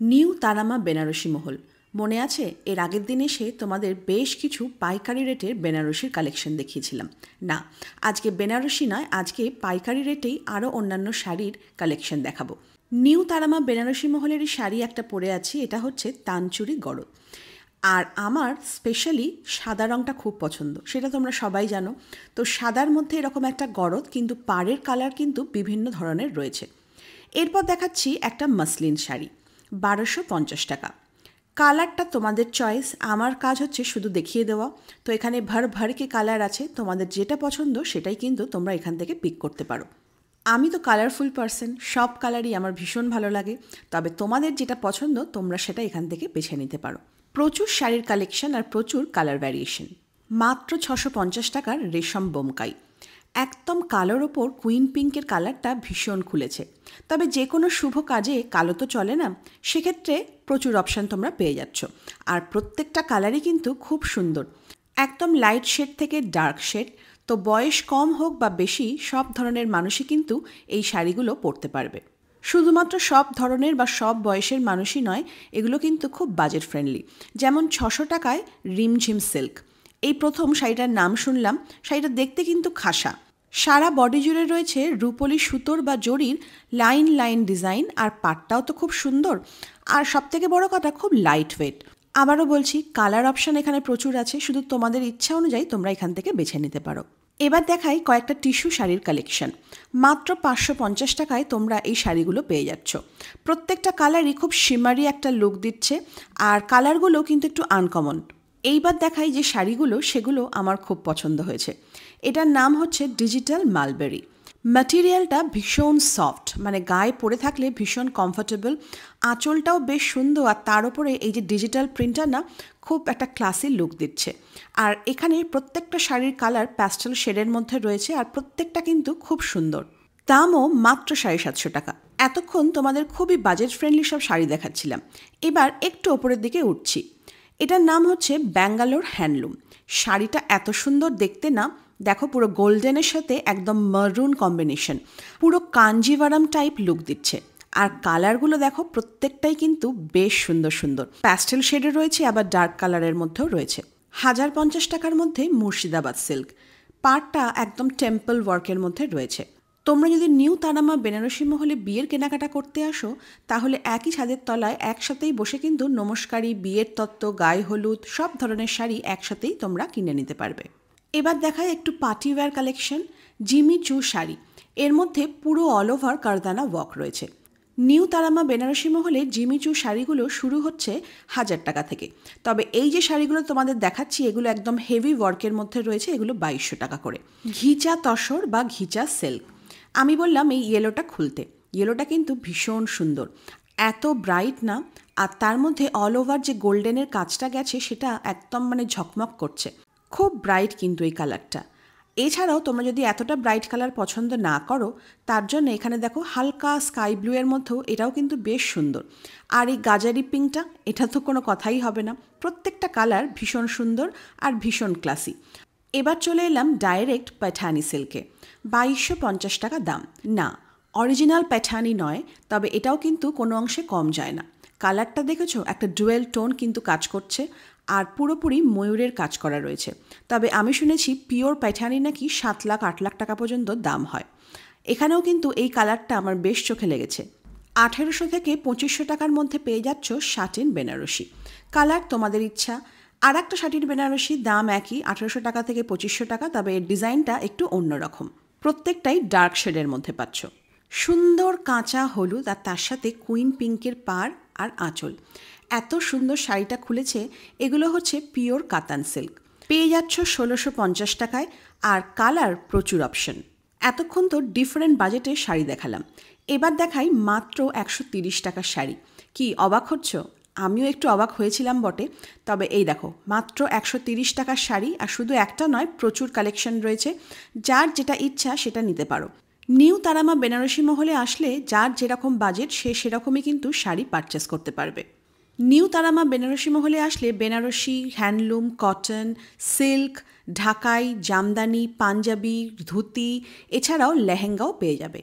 New Tara Maa Banarasi মহল মনে আছে? এর আগের দিন এসে তোমাদের বেশ কিছু পাইকারি রেটের বেনারসির কালেকশন দেখিয়েছিলাম। না, আজকে বেনারসি নয়, আজকে পাইকারি রেটেই আরও অন্যান্য শাড়ির কালেকশন দেখাবো। নিউ তারামা বেনারসি মহলেরই শাড়ি একটা পরে আছি, এটা হচ্ছে তানচুরি গড়। আর আমার স্পেশালি সাদা রঙটা খুব পছন্দ, সেটা তোমরা সবাই জানো। তো সাদার মধ্যে এরকম একটা গড়দ, কিন্তু পাড়ের কালার কিন্তু বিভিন্ন ধরনের রয়েছে। এরপর দেখাচ্ছি একটা মাসলিন শাড়ি, 1250 টাকা। কালারটা তোমাদের চয়েস, আমার কাজ হচ্ছে শুধু দেখিয়ে দেওয়া। তো এখানে ভর ভর কি কালার আছে, তোমাদের যেটা পছন্দ সেটাই কিন্তু তোমরা এখান থেকে পিক করতে পারো। আমি তো কালারফুল পারসন, সব কালারই আমার ভীষণ ভালো লাগে, তবে তোমাদের যেটা পছন্দ তোমরা সেটা এখান থেকে বেছে নিতে পারো। প্রচুর শাড়ির কালেকশন আর প্রচুর কালার ভ্যারিয়েশন। মাত্র 650 টাকার রেশম বোমকাই, একদম কালোর ওপর কুইন পিঙ্কের কালারটা ভীষণ খুলেছে। তবে যে কোনো শুভ কাজে কালো তো চলে না, সেক্ষেত্রে প্রচুর অপশান তোমরা পেয়ে যাচ্ছ। আর প্রত্যেকটা কালারই কিন্তু খুব সুন্দর, একদম লাইট শেড থেকে ডার্ক শেড। তো বয়স কম হোক বা বেশি, সব ধরনের মানুষই কিন্তু এই শাড়িগুলো পরতে পারবে। শুধুমাত্র সব ধরনের বা সব বয়সের মানুষই নয়, এগুলো কিন্তু খুব বাজেট ফ্রেন্ডলি। যেমন 600 টাকায় রিমঝিম সিল্ক, এই প্রথম শাড়িটার নাম শুনলাম। শাড়িটা দেখতে কিন্তু খাসা, সারা বডি জুড়ে রয়েছে রূপলি সুতোর বা জরির লাইন লাইন ডিজাইন, আর পাটটাও তো খুব সুন্দর। আর সবথেকে বড় কথা, খুব লাইট ওয়েট। আবারও বলছি, কালার অপশান এখানে প্রচুর আছে, শুধু তোমাদের ইচ্ছা অনুযায়ী তোমরা এখান থেকে বেছে নিতে পারো। এবার দেখাই কয়েকটা টিস্যু শাড়ির কালেকশন। মাত্র 550 টাকায় তোমরা এই শাড়িগুলো পেয়ে যাচ্ছ। প্রত্যেকটা কালারই খুব শিমারি একটা লুক দিচ্ছে, আর কালারগুলো কিন্তু একটু আনকমন। এইবার দেখাই যে শাড়িগুলো, সেগুলো আমার খুব পছন্দ হয়েছে। এটার নাম হচ্ছে ডিজিটাল মালবেরি। ম্যাটেরিয়ালটা ভীষণ সফট, মানে গায়ে পরে থাকলে ভীষণ কমফোর্টেবল। আঁচলটাও বেশ সুন্দর, আর তার উপরে এই যে ডিজিটাল প্রিন্টার না, খুব একটা ক্লাসি লুক দিচ্ছে। আর এখানে প্রত্যেকটা শাড়ির কালার প্যাস্টেল শেডের মধ্যে রয়েছে, আর প্রত্যেকটা কিন্তু খুব সুন্দর। দামও মাত্র 750 টাকা। এতক্ষণ তোমাদের খুবই বাজেট ফ্রেন্ডলি সব শাড়ি দেখাচ্ছিলাম, এবার একটু ওপরের দিকে উঠছি। এটার নাম হচ্ছে ব্যাঙ্গালোর হ্যান্ডলুম। শাড়িটা এত সুন্দর দেখতে না, দেখো পুরো গোল্ডেনের সাথে একদম মারুন কম্বিনেশন, পুরো কাঞ্জিভারাম টাইপ লুক দিচ্ছে। আর কালারগুলো দেখো, প্রত্যেকটাই কিন্তু বেশ সুন্দর সুন্দর, প্যাস্টেল শেডে রয়েছে, আবার ডার্ক কালারের মধ্যেও রয়েছে। 1050 টাকার মধ্যে মুর্শিদাবাদ সিল্ক, পাড়টা একদম টেম্পল ওয়ার্কের মধ্যে রয়েছে। তোমরা যদি নিউ তারামা বেনারসি মহলে বিয়ের কেনাকাটা করতে আসো, তাহলে একই ছাদের তলায় একসাথেই বসে কিন্তু নমস্কারী, বিয়ের তত্ত্ব, গায়ে হলুদ সব ধরনের শাড়ি একসাথেই তোমরা কিনে নিতে পারবে। এবার দেখায় একটু পার্টি ওয়্যার কালেকশন। জিমি চু শাড়ি, এর মধ্যে পুরো অল ওভার কারদানা ওয়ার্ক রয়েছে। নিউ তারামা বেনারসি মহলে জিমিচু শাড়িগুলো শুরু হচ্ছে 1000 টাকা থেকে। তবে এই যে শাড়িগুলো তোমাদের দেখাচ্ছি, এগুলো একদম হেভি ওয়ার্কের মধ্যে রয়েছে, এগুলো 2200 টাকা করে। ঘিচা তসর বা ঘিচা সিল্ক, আমি বললাম এই ইয়েলোটা খুলতে, ইয়েলোটা কিন্তু ভীষণ সুন্দর, এত ব্রাইট না, আর তার মধ্যে অল ওভার যে গোল্ডেনের কাজটা গেছে সেটা একদম মানে ঝকমক করছে, খুব ব্রাইট কিন্তু এই কালারটা। এছাড়াও তোমরা যদি এতটা ব্রাইট কালার পছন্দ না করো, তার জন্য এখানে দেখো হালকা স্কাই ব্লু এর মধ্যেও এটাও কিন্তু বেশ সুন্দর। আর এই গাজারি পিঙ্কটা, এটা তো কোনো কথাই হবে না। প্রত্যেকটা কালার ভীষণ সুন্দর আর ভীষণ ক্লাসি। এবার চলে এলাম ডাইরেক্ট প্যাঠানি সিল্কে, 2250 টাকা দাম। না, অরিজিনাল প্যাঠানি নয়, তবে এটাও কিন্তু কোনো অংশে কম যায় না। কালারটা দেখেছো, একটা ডুয়েল টোন কিন্তু কাজ করছে, আর পুরোপুরি ময়ূরের কাজ করা রয়েছে। তবে আমি শুনেছি পিওর প্যাঠানি নাকি 7 লাখ 8 লাখ টাকা পর্যন্ত দাম হয়। এখানেও কিন্তু এই কালারটা আমার বেশ চোখে লেগেছে। 1800 থেকে 2500 টাকার মধ্যে পেয়ে যাচ্ছ শাটিন বেনারসি। কালার তোমাদের ইচ্ছা। আর একটা শাটিন বেনারসি দাম একই, 1800 টাকা থেকে 2500 টাকা, তবে এর ডিজাইনটা একটু অন্যরকম। প্রত্যেকটাই ডার্ক শেডের মধ্যে পাচ্ছ। সুন্দর কাঁচা হলুদ, আর তার সাথে কুইন পিঙ্কের পাড় আর আঁচল। এত সুন্দর শাড়িটা খুলেছে। এগুলো হচ্ছে পিওর কাতান সিল্ক, পেয়ে যাচ্ছ 1650 টাকায়, আর কালার প্রচুর অপশন। এতক্ষণ তো ডিফারেন্ট বাজেটের শাড়ি দেখালাম, এবার দেখাই মাত্র 130 টাকার শাড়ি। কি অবাক হচ্ছ? আমিও একটু অবাক হয়েছিলাম বটে। তবে এই দেখো, মাত্র 130 টাকার শাড়ি, আর শুধু একটা নয়, প্রচুর কালেকশন রয়েছে। যার যেটা ইচ্ছা সেটা নিতে পারো। নিউ তারামা বেনারসি মহলে আসলে যার যেরকম বাজেট, সে সেরকমই কিন্তু শাড়ি পারচেস করতে পারবে। নিউ তারামা বেনারসি মহলে আসলে বেনারসি, হ্যান্ডলুম, কটন, সিল্ক, ঢাকাই, জামদানি, পাঞ্জাবি, ধুতি, এছাড়াও লেহেঙ্গাও পেয়ে যাবে।